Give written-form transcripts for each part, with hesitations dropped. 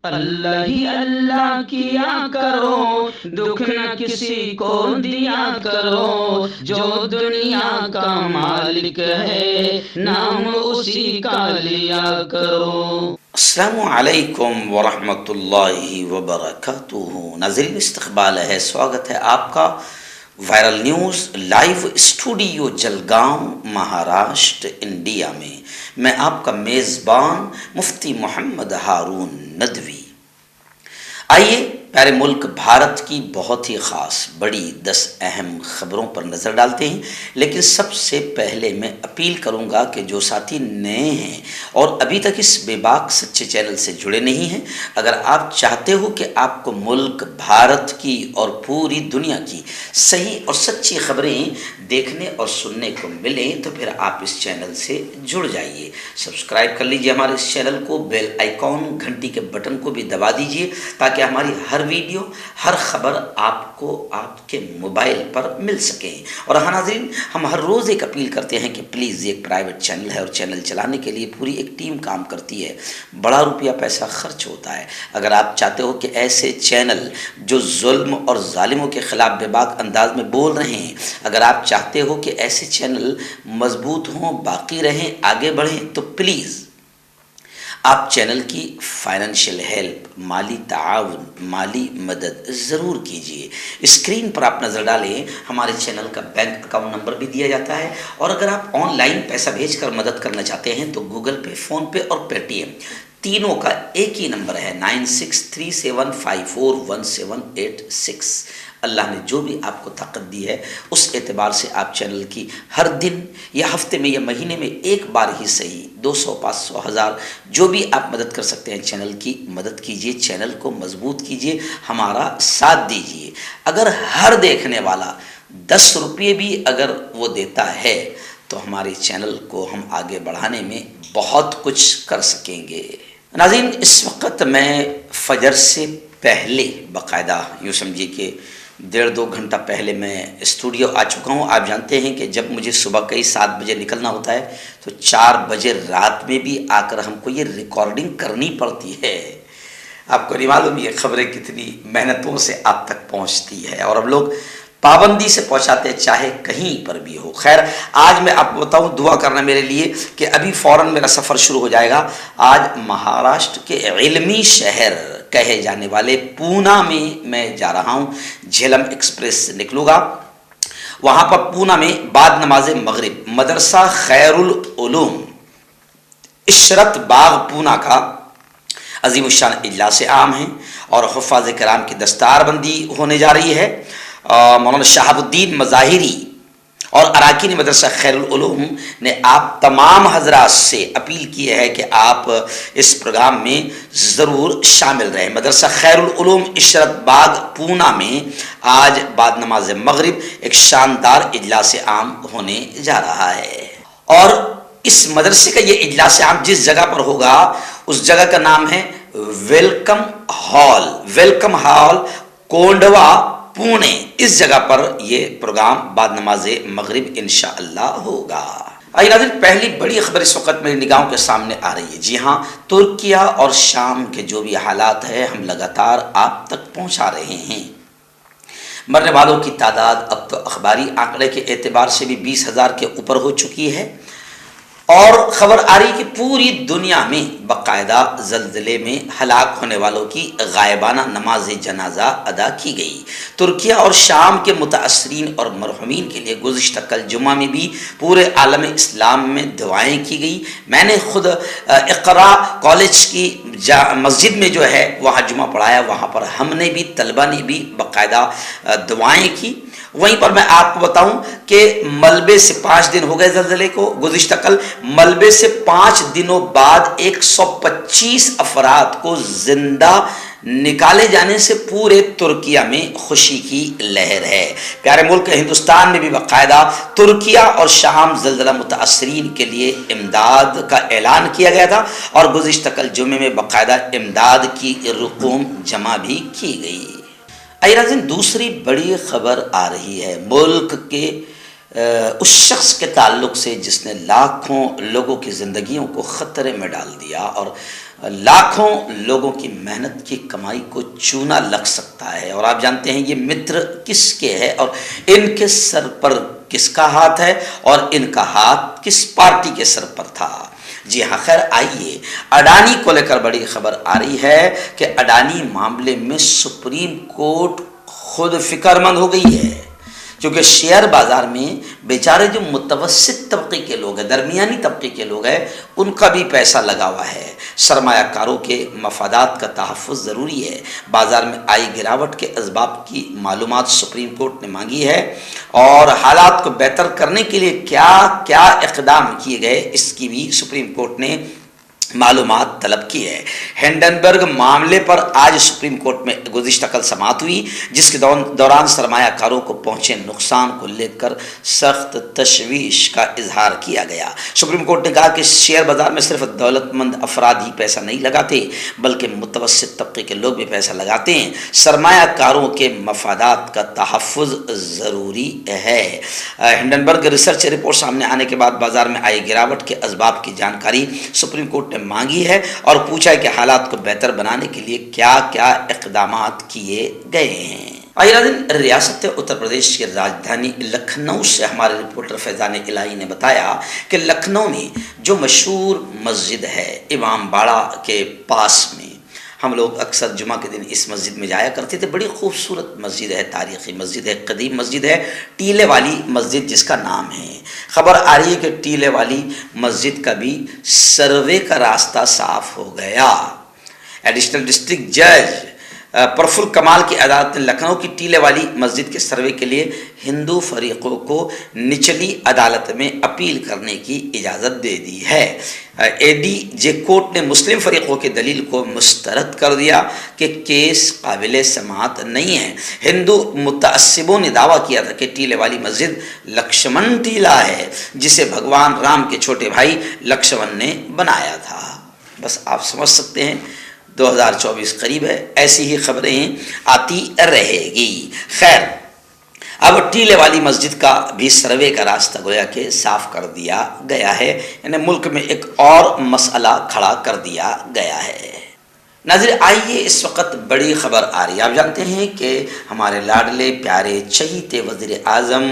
اللہ ہی اللہ کیا کرو، دکھ نہ کسی کو دیا کرو، جو دنیا کا مالک ہے نام اسی کا لیا کرو۔ السلام علیکم ورحمۃ اللہ وبرکاتہ۔ ناظرین، استقبال ہے، سواگت ہے آپ کا viral news live studio Jalgaon, Maharashtra, India میں۔ میں آپ کا میزبان مفتی محمد ہارون ندوی۔ آئیے پیارے ملک بھارت کی بہت ہی خاص بڑی 10 اہم خبروں پر نظر ڈالتے ہیں، لیکن سب سے پہلے میں اپیل کروں گا کہ جو ساتھی نئے ہیں اور ابھی تک اس بے باک سچے چینل سے جڑے نہیں ہیں، اگر آپ چاہتے ہو کہ آپ کو ملک بھارت کی اور پوری دنیا کی صحیح اور سچی خبریں دیکھنے اور سننے کو ملیں تو پھر آپ اس چینل سے جڑ جائیے، سبسکرائب کر لیجئے ہمارے اس چینل کو، بیل آئیکن گھنٹی کے بٹن کو بھی دبا دیجئے تاکہ ہماری ہر ویڈیو، ہر خبر آپ کو آپ کے موبائل پر مل سکیں۔ اور ہاں ناظرین، ہم ہر روز ایک اپیل کرتے ہیں کہ پلیز، یہ ایک پرائیویٹ چینل ہے اور چینل چلانے کے لیے پوری ایک ٹیم کام کرتی ہے، بڑا روپیہ پیسہ خرچ ہوتا ہے۔ اگر آپ چاہتے ہو کہ ایسے چینل جو ظلم اور ظالموں کے خلاف بے باک انداز میں بول رہے ہیں، اگر آپ چاہتے ہو کہ ایسے چینل مضبوط ہوں، باقی رہیں، آگے بڑھیں، تو پلیز آپ چینل کی فائنینشیل ہیلپ، مالی تعاون، مالی مدد ضرور کیجیے۔ اسکرین پر آپ نظر ڈالیں، ہمارے چینل کا بینک اکاؤنٹ نمبر بھی دیا جاتا ہے، اور اگر آپ آن لائن پیسہ بھیج کر مدد کرنا چاہتے ہیں تو گوگل پے، فون پے اور پے ٹی ایم تینوں کا ایک ہی نمبر ہے، 9637541786۔ اللہ نے جو بھی آپ کو طاقت دی ہے، اس اعتبار سے آپ چینل کی ہر دن یا ہفتے میں یا مہینے میں ایک بار ہی صحیح 200، 500، 1000 جو بھی آپ مدد کر سکتے ہیں چینل کی مدد کیجیے، چینل کو مضبوط کیجیے، ہمارا ساتھ دیجیے۔ اگر ہر دیکھنے والا 10 روپے بھی اگر وہ دیتا ہے تو ہمارے چینل کو ہم آگے بڑھانے میں بہت کچھ کر سکیں گے۔ ناظرین، اس وقت میں فجر سے پہلے، باقاعدہ یوں سمجھیے کہ 1.5-2 گھنٹہ پہلے میں اسٹوڈیو آ چکا ہوں۔ آپ جانتے ہیں کہ جب مجھے صبح کے 7 بجے نکلنا ہوتا ہے تو 4 بجے رات میں بھی آ کر ہم کو یہ ریکارڈنگ کرنی پڑتی ہے۔ آپ کو نہیں معلوم یہ خبریں کتنی محنتوں سے آپ تک پہنچتی ہے، اور ہم لوگ پابندی سے پہنچاتے چاہے کہیں پر بھی ہو۔ خیر، آج میں آپ کو بتاؤں، دعا کرنا میرے لیے کہ ابھی فوراً میرا سفر شروع ہو جائے گا۔ آج مہاراشٹر کے علمی شہر کہے جانے والے پونا میں جا رہا ہوں، جھیلم ایکسپریس سے نکلوں گا۔ وہاں پر پونا میں بعد نماز مغرب مدرسہ خیر العلوم عشرت باغ پونا کا عظیم الشان اجلاس عام ہے، اور حفاظ کرام کی دستار بندی ہونے جا رہی ہے۔ مولانا شہاب الدین مظاہری اور اراکین مدرسہ خیر العلوم نے آپ تمام حضرات سے اپیل کی ہے کہ آپ اس پروگرام میں ضرور شامل رہیں۔ مدرسہ خیر العلوم عشرت باغ پونا میں آج بعد نماز مغرب ایک شاندار اجلاس عام ہونے جا رہا ہے، اور اس مدرسے کا یہ اجلاس عام جس جگہ پر ہوگا اس جگہ کا نام ہے ویلکم ہال کونڈوا، پونے۔ اس جگہ پر یہ پروگرام بعد نماز مغرب انشاءاللہ ہوگا۔ آئیے ناظرین، پہلی بڑی خبر اس وقت میری نگاہوں کے سامنے آ رہی ہے۔ جی ہاں، ترکیہ اور شام کے جو بھی حالات ہیں ہم لگاتار آپ تک پہنچا رہے ہیں۔ مرنے والوں کی تعداد اب تو اخباری آنکڑے کے اعتبار سے بھی 20,000 کے اوپر ہو چکی ہے، اور خبر آ رہی کہ پوری دنیا میں باقاعدہ زلزلے میں ہلاک ہونے والوں کی غائبانہ نماز جنازہ ادا کی گئی۔ ترکیہ اور شام کے متاثرین اور مرحومین کے لیے گزشتہ کل جمعہ میں بھی پورے عالم اسلام میں دعائیں کی گئی۔ میں نے خود اقرا کالج کی مسجد میں جو ہے وہاں جمعہ پڑھایا، وہاں پر ہم نے بھی، طلبہ نے بھی باقاعدہ دعائیں کی۔ وہیں پر میں آپ کو بتاؤں کہ ملبے سے 5 دن ہو گئے زلزلے کو، گزشتہ کل ملبے سے 5 دنوں بعد 125 افراد کو زندہ نکالے جانے سے پورے ترکیہ میں خوشی کی لہر ہے۔ پیارے ملک ہندوستان میں بھی باقاعدہ ترکیہ اور شام زلزلہ متاثرین کے لیے امداد کا اعلان کیا گیا تھا، اور گزشتہ کل جمعے میں باقاعدہ امداد کی رقوم جمع بھی کی گئی۔ ناظرین، دوسری بڑی خبر آ رہی ہے، ملک کے اس شخص کے تعلق سے جس نے لاکھوں لوگوں کی زندگیوں کو خطرے میں ڈال دیا اور لاکھوں لوگوں کی محنت کی کمائی کو چونا لگ سکتا ہے. اور آپ جانتے ہیں یہ متر کس کے ہے اور ان کے سر پر کس کا ہاتھ ہے اور ان کا ہاتھ کس پارٹی کے سر پر تھا. جی ہاں، خیر آئیے اڈانی کو لے کر بڑی خبر آ رہی ہے کہ اڈانی معاملے میں سپریم کورٹ خود فکر مند ہو گئی ہے، کیونکہ شیئر بازار میں بیچارے جو متوسط طبقے کے لوگ ہیں، درمیانی طبقے کے لوگ ہیں، ان کا بھی پیسہ لگا ہوا ہے. سرمایہ کاروں کے مفادات کا تحفظ ضروری ہے. بازار میں آئی گراوٹ کے اسباب کی معلومات سپریم کورٹ نے مانگی ہے اور حالات کو بہتر کرنے کے لیے کیا کیا اقدام کیے گئے اس کی بھی سپریم کورٹ نے معلومات طلب کی ہے. ہنڈنبرگ معاملے پر آج سپریم کورٹ میں گزشتہ کل سماعت ہوئی، جس کے دوران سرمایہ کاروں کو پہنچے نقصان کو لے کر سخت تشویش کا اظہار کیا گیا. سپریم کورٹ نے کہا کہ شیئر بازار میں صرف دولت مند افراد ہی پیسہ نہیں لگاتے بلکہ متوسط طبقے کے لوگ بھی پیسہ لگاتے ہیں. سرمایہ کاروں کے مفادات کا تحفظ ضروری ہے. ہنڈنبرگ ریسرچ رپورٹ سامنے آنے کے بعد بازار میں آئی گراوٹ کے اسباب کی جانکاری سپریم کورٹ نے مانگی ہے اور پوچھا ہے کہ حالات کو بہتر بنانے کے لیے کیا کیا اقدامات کیے گئے ہیں. ریاست اتر پردیش کی راجدھانی لکھنؤ سے ہمارے رپورٹر فیضان الہی نے بتایا کہ لکھنؤ میں جو مشہور مسجد ہے امام باڑہ کے پاس میں، ہم لوگ اکثر جمعہ کے دن اس مسجد میں جایا کرتے تھے. بڑی خوبصورت مسجد ہے، تاریخی مسجد ہے، قدیم مسجد ہے، ٹیلے والی مسجد جس کا نام ہے. خبر آ رہی ہے کہ ٹیلے والی مسجد کا بھی سروے کا راستہ صاف ہو گیا. ایڈیشنل ڈسٹرکٹ جج پرفل کمال کی عدالت نے لکھنؤ کی ٹیلے والی مسجد کے سروے کے لیے ہندو فریقوں کو نچلی عدالت میں اپیل کرنے کی اجازت دے دی ہے. اے ڈی جے کورٹ نے مسلم فریقوں کی دلیل کو مسترد کر دیا کہ کیس قابل سماعت نہیں ہے. ہندو متعصبوں نے دعویٰ کیا تھا کہ ٹیلے والی مسجد لکشمن ٹیلا ہے جسے بھگوان رام کے چھوٹے بھائی لکشمن نے بنایا تھا. بس آپ سمجھ سکتے ہیں 2024 قریب ہے، ایسی ہی خبریں آتی رہے گی. خیر اب ٹیلے والی مسجد کا بھی سروے کا راستہ گویا کہ صاف کر دیا گیا ہے، یعنی ملک میں ایک اور مسئلہ کھڑا کر دیا گیا ہے. ناظرین آئیے اس وقت بڑی خبر آ رہی ہے. آپ جانتے ہیں کہ ہمارے لاڈلے پیارے چہیتے وزیر اعظم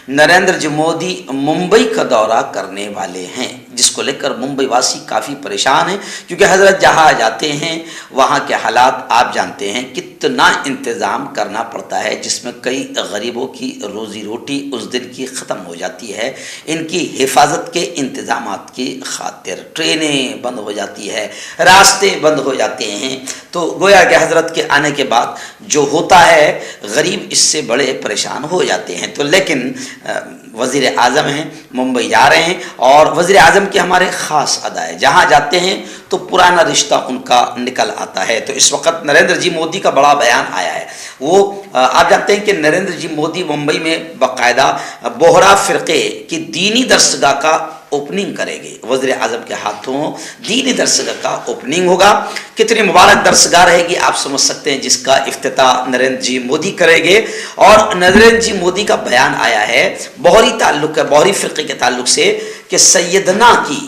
نریندر جی مودی ممبئی کا دورہ کرنے والے ہیں، جس کو لے کر ممبئی واسی کافی پریشان ہیں، کیونکہ حضرت جہاں جاتے ہیں وہاں کے حالات آپ جانتے ہیں، کتنا انتظام کرنا پڑتا ہے، جس میں کئی غریبوں کی روزی روٹی اس دن کی ختم ہو جاتی ہے. ان کی حفاظت کے انتظامات کی خاطر ٹرینیں بند ہو جاتی ہے، راستے بند ہو جاتے ہیں. تو گویا کہ حضرت کے آنے کے بعد جو ہوتا ہے غریب اس سے بڑے پریشان ہو جاتے ہیں. تو لیکن وزیر اعظم ہیں، ممبئی جا رہے ہیں اور وزیر اعظم کے ہمارے خاص ادا ہے، جہاں جاتے ہیں تو پرانا رشتہ ان کا نکل آتا ہے. تو اس وقت نریندر جی مودی کا بڑا بیان آیا ہے. وہ آپ جانتے ہیں کہ نریندر جی مودی ممبئی میں باقاعدہ بوہرا فرقے کی دینی درسگاہ کا اوپننگ کریں گے. وزیر اعظم کے ہاتھوں دینی درسگاہ کا اوپننگ ہوگا. کتنی مبارک درسگاہ رہے گی آپ سمجھ سکتے ہیں، جس کا افتتاح نریندر جی مودی کریں گے. اور نریندر جی مودی کا بیان آیا ہے بوہری تعلق ہے، بوہری فرقے کے تعلق سے، کہ سیدنا کی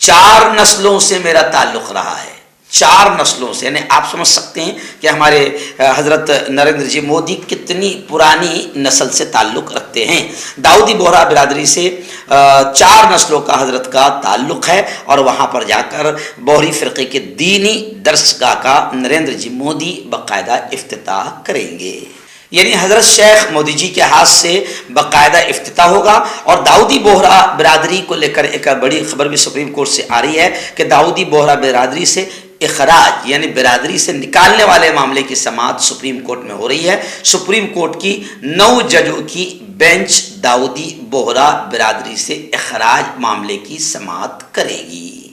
4 نسلوں سے میرا تعلق رہا ہے، 4 نسلوں سے. یعنی آپ سمجھ سکتے ہیں کہ ہمارے حضرت نریندر جی مودی کتنی پرانی نسل سے تعلق رکھتے ہیں. داؤدی بوہرا برادری سے 4 نسلوں کا حضرت کا تعلق ہے اور وہاں پر جا کر بوہری فرقے کے دینی درسگاہ کا نریندر جی مودی باقاعدہ افتتاح کریں گے. یعنی حضرت شیخ مودی جی کے ہاتھ سے باقاعدہ افتتاح ہوگا. اور داؤدی بوہرا برادری کو لے کر ایک بڑی خبر بھی سپریم کورٹ سے آ رہی ہے کہ داؤدی بوہرا برادری سے اخراج یعنی برادری سے نکالنے والے معاملے کی سماعت سپریم کورٹ میں ہو رہی ہے. سپریم کورٹ کی 9 ججوں کی بینچ داؤدی بوہرا برادری سے اخراج معاملے کی سماعت کرے گی.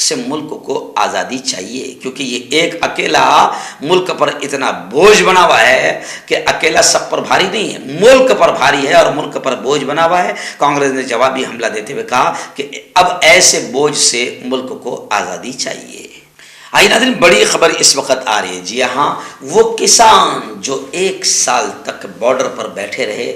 سے ملک کو آزادی چاہیے، کیونکہ یہ ایک اکیلا ملک پر اتنا بوجھ بنا ہوا ہے کہ اکیلا سب پر بھاری نہیں ہے، ملک پر بھاری ہے اور ملک پر بوجھ بنا ہوا ہے۔ کانگریس نے جوابی حملہ دیتے ہوئے کہا کہ اب ایسے بوجھ سے ملک کو آزادی چاہیے۔ آئیے ناظرین، بڑی خبر اس وقت آ رہی ہے، جی ہاں، وہ کسان جو 1 سال تک بارڈر پر بیٹھے رہے،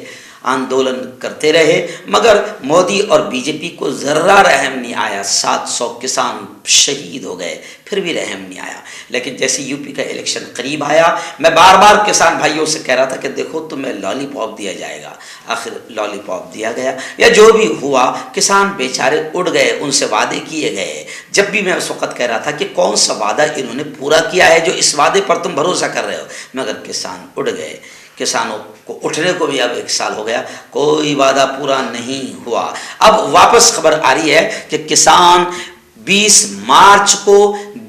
آندولن کرتے رہے، مگر مودی اور بی جے پی کو ذرہ رحم نہیں آیا، 700 کسان شہید ہو گئے، پھر بھی رحم نہیں آیا۔ لیکن جیسے یو پی کا الیکشن قریب آیا، میں بار بار کسان بھائیوں سے کہہ رہا تھا کہ دیکھو تمہیں لالی پاپ دیا جائے گا، آخر لالی پاپ دیا گیا، یا جو بھی ہوا، کسان بیچارے اڑ گئے، ان سے وعدے کیے گئے۔ جب بھی میں اس وقت کہہ رہا تھا کہ کون سا وعدہ انہوں نے پورا کیا ہے جو اس وعدے پر تم بھروسہ کر رہے ہو، مگر کسان اڑ گئے۔ کسانوں کو اٹھنے کو بھی اب 1 سال ہو گیا، کوئی وعدہ پورا نہیں ہوا۔ اب واپس خبر آ رہی ہے کہ کسان 20 مارچ کو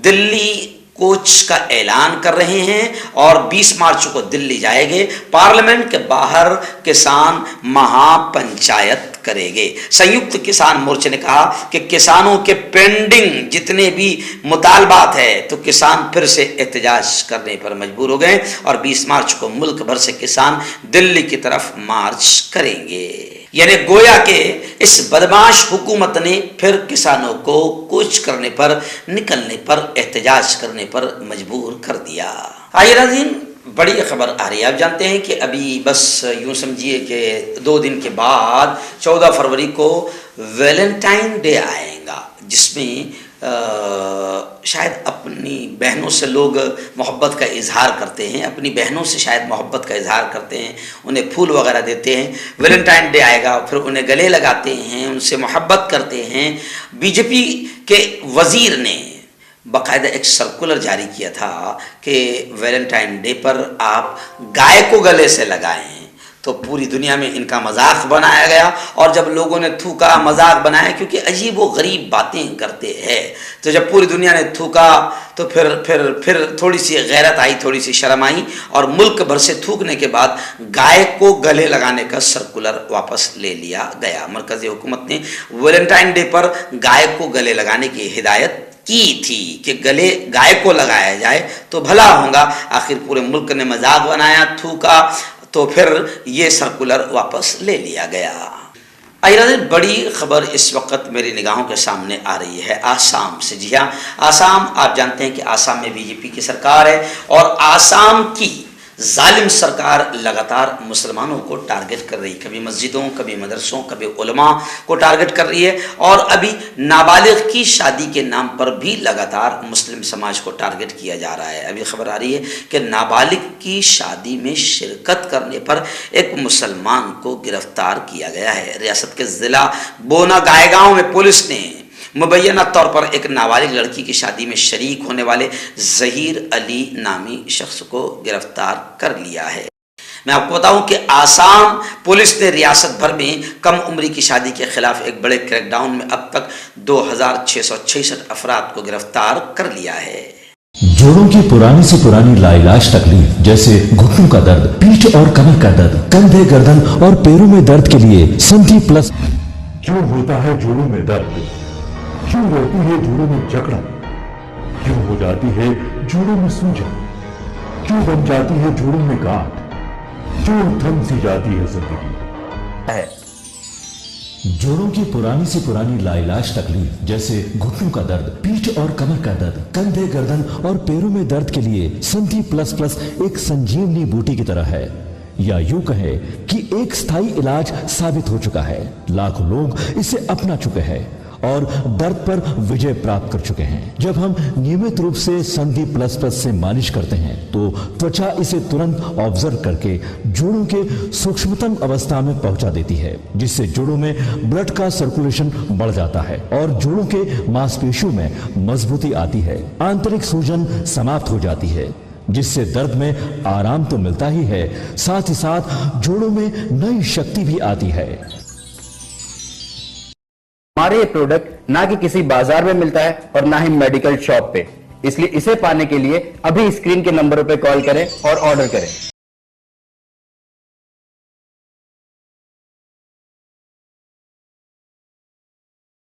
دلی کوچ کا اعلان کر رہے ہیں اور 20 مارچ کو دلی جائیں گے، پارلیمنٹ کے باہر کسان مہا پنچایت کریں گے۔ سنیکت کسان مورچے نے کہا کہ کسانوں کے پینڈنگ جتنے بھی مطالبات ہے تو کسان پھر سے احتجاج کرنے پر مجبور ہو گئے اور 20 مارچ کو ملک بھر سے کسان دلی کی طرف مارچ کریں گے۔ یعنی گویا کہ اس بدماش حکومت نے پھر کسانوں کو کوچ کرنے پر، نکلنے پر، احتجاج کرنے پر مجبور کر دیا۔ آئیے ناظرین، بڑی خبر آ رہی ہے، آپ جانتے ہیں کہ ابھی بس یوں سمجھیے کہ 2 دن کے بعد 14 فروری کو ویلنٹائن ڈے آئے گا، جس میں شاید اپنی بہنوں سے لوگ محبت کا اظہار کرتے ہیں، اپنی بہنوں سے شاید محبت کا اظہار کرتے ہیں، انہیں پھول وغیرہ دیتے ہیں۔ ویلنٹائن ڈے آئے گا، پھر انہیں گلے لگاتے ہیں، ان سے محبت کرتے ہیں۔ بی جے پی کے وزیر نے باقاعدہ ایک سرکولر جاری کیا تھا کہ ویلنٹائن ڈے پر آپ گائے کو گلے سے لگائیں، تو پوری دنیا میں ان کا مذاق بنایا گیا، اور جب لوگوں نے تھوکا، مذاق بنایا، کیونکہ عجیب و غریب باتیں کرتے ہیں، تو جب پوری دنیا نے تھوکا تو پھر تھوڑی سی غیرت آئی، تھوڑی سی شرم آئی، اور ملک بھر سے تھوکنے کے بعد گائے کو گلے لگانے کا سرکولر واپس لے لیا گیا۔ مرکزی حکومت نے ویلنٹائن ڈے پر گائے کو گلے لگانے کی ہدایت کی تھی کہ گلے گائے کو لگایا جائے تو بھلا ہوگا، آخر پورے ملک نے مذاق بنایا، تھوکا، تو پھر یہ سرکولر واپس لے لیا گیا۔ آئیے بڑی خبر اس وقت میری نگاہوں کے سامنے آ رہی ہے آسام سے۔ جی ہاں، آسام، آپ جانتے ہیں کہ آسام میں بی جے پی کی سرکار ہے، اور آسام کی ظالم سرکار لگاتار مسلمانوں کو ٹارگٹ کر رہی ہے، کبھی مسجدوں، کبھی مدرسوں، کبھی علماء کو ٹارگٹ کر رہی ہے، اور ابھی نابالغ کی شادی کے نام پر بھی لگاتار مسلم سماج کو ٹارگٹ کیا جا رہا ہے۔ ابھی خبر آ رہی ہے کہ نابالغ کی شادی میں شرکت کرنے پر ایک مسلمان کو گرفتار کیا گیا ہے۔ ریاست کے ضلع بونا گائے گاؤں میں پولیس نے مبینہ طور پر ایک نابالغ لڑکی کی شادی میں شریک ہونے والے ظہیر علی نامی شخص کو گرفتار کر لیا ہے۔ میں آپ کو بتاؤں کہ آسام پولیس نے ریاست بھر میں کم عمری کی شادی کے خلاف ایک بڑے کریک ڈاؤن میں اب تک 2666 افراد کو گرفتار کر لیا ہے۔ جوڑوں کی پرانی سے پرانی لاعلاج تکلیف جیسے گھٹنوں کا درد، پیٹھ اور کمر کا درد، کندھے، گردن اور پیروں میں درد کے لیے سنٹی پلس۔ کیوں ہوتا ہے جوڑوں میں درد؟ کیوں رہتی ہے جوڑوں میں جکڑن؟ کیوں ہو جاتی ہے جوڑوں میں سوجن؟ کیوں بن جاتی ہے جوڑوں میں گاٹھ؟ کیوں تھم سی جاتی ہے زندگی؟ جوڑوں کی پرانی سے پرانی لاعلاج تکلیف جیسے گھٹنوں کا درد، پیٹھ اور کمر کا درد، کندھے، گردن اور پیروں میں درد کے لیے سنٹی پلس پلس ایک سنجیونی بوٹی کی طرح ہے، یا یوں کہے کہ ایک استھائی علاج ثابت ہو چکا ہے۔ لاکھوں لوگ اسے اپنا چکے ہیں اور درد پر وجے پراپت کر چکے ہیں۔ جب ہم نیمت روپ سے سندھی پلس پلس سے مالش کرتے ہیں تو توچا اسے ترنت آبزرو کر کے جوڑوں کے سوکشمتم اوستھا میں پہنچا دیتی ہے، جس سے جوڑوں میں بلڈ کا سرکولیشن بڑھ جاتا ہے اور جوڑوں کے ماس پیشیوں میں مضبوطی آتی ہے، آنترک سوجن سماپت ہو جاتی ہے، جس سے درد میں آرام تو ملتا ہی ہے، ساتھ ہی ساتھ جوڑوں میں نئی شکتی بھی آتی ہے۔ ہمارے یہ پروڈکٹ نہ کہ کسی بازار میں ملتا ہے اور نہ ہی میڈیکل شاپ پہ، اس لیے اسے پانے کے لیے ابھی اسکرین کے نمبروں پہ کال کریں اور آرڈر کریں۔